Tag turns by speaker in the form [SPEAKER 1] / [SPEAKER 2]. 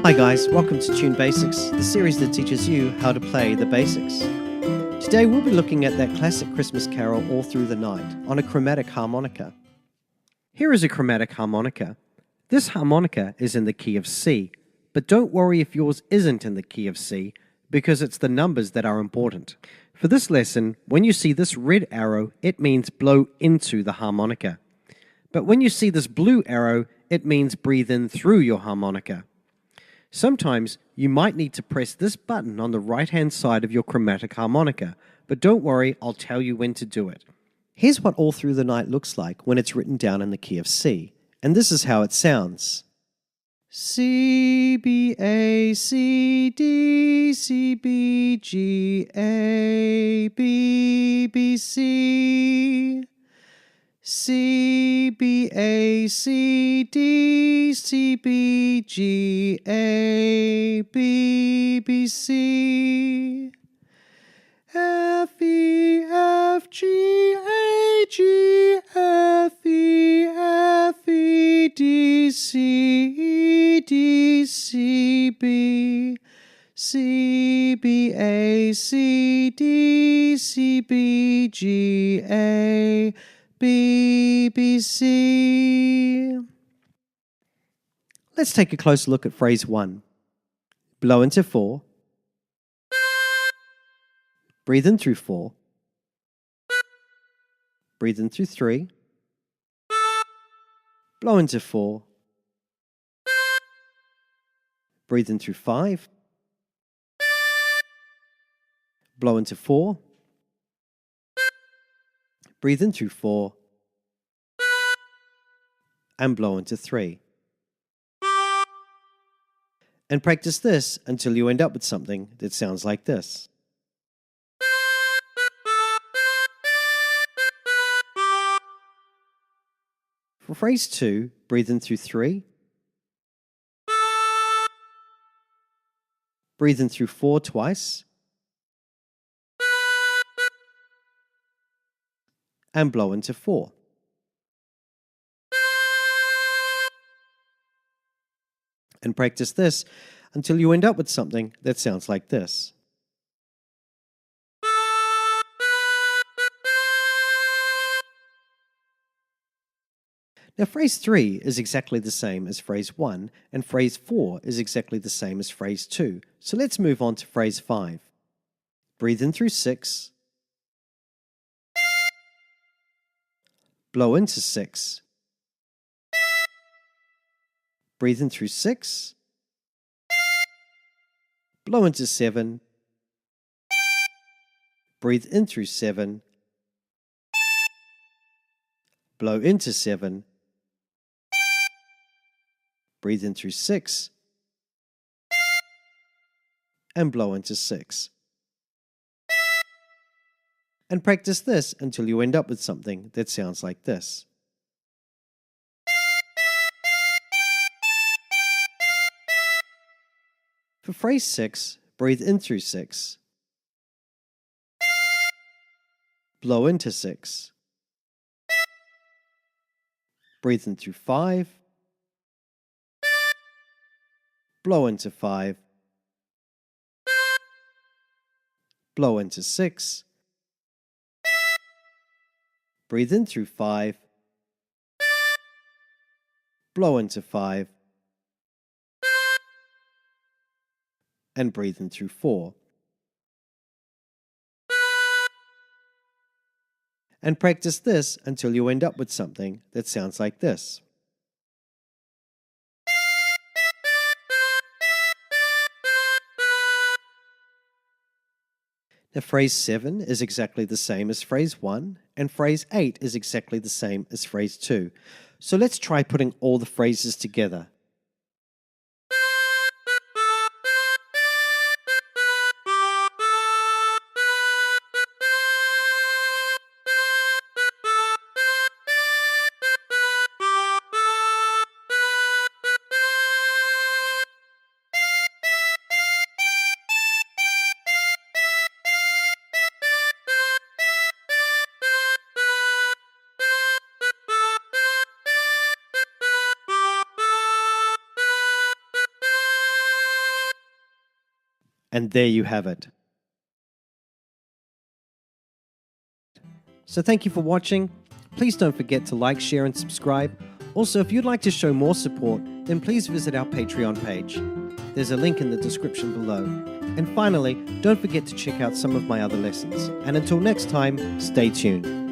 [SPEAKER 1] Hi guys, welcome to Tune Basics, the series that teaches you how to play the basics. Today we'll be looking at that classic Christmas carol All Through the Night on a chromatic harmonica. Here is a chromatic harmonica. This harmonica is in the key of C, but don't worry if yours isn't in the key of C, because it's the numbers that are important. For this lesson, when you see this red arrow, it means blow into the harmonica. But when you see this blue arrow, it means breathe in through your harmonica. Sometimes you might need to press this button on the right-hand side of your chromatic harmonica, but don't worry, I'll tell you when to do it. Here's what All Through the Night looks like when it's written down in the key of C, and this is how it sounds. C, B, A, C, D, C, B, G, A, B, B, C. C, B, A, C, D, C, B, G, A, B, B, C. F, E, F, G, A, G, F, E, F, E, D, C, E, D, C, B. C, B, A, C, D, C, B, G, A, B, B, C. Let's take a closer look at phrase 1. Blow into 4. Breathe in through 4. Breathe in through 3. Blow into 4. Breathe in through 5. Blow into 4. Breathe in through 4. And blow into 3. And practice this until you end up with something that sounds like this. For phrase 2, breathe in through 3. Breathe in through 4 twice. And blow into 4. And practice this until you end up with something that sounds like this. Now phrase 3 is exactly the same as phrase 1, and phrase 4 is exactly the same as phrase 2. So let's move on to phrase 5. Breathe in through 6. Blow into 6. Breathe in through 6. Blow into 7. Breathe in through 7. Blow into 7. Breathe in through 6. And blow into 6. And practice this until you end up with something that sounds like this. For phrase 6, breathe in through 6. Blow into 6. Breathe in through 5. Blow into 5. Blow into 6. Breathe in through 5. Blow into 5. And breathe in through 4. And practice this until you end up with something that sounds like this. Now phrase 7 is exactly the same as phrase 1, and phrase 8 is exactly the same as phrase 2. So let's try putting all the phrases together. And there you have it. So thank you for watching. Please don't forget to like, share and subscribe. Also, if you'd like to show more support, then please visit our Patreon page. There's a link in the description below. And finally, don't forget to check out some of my other lessons. And until next time, stay tuned.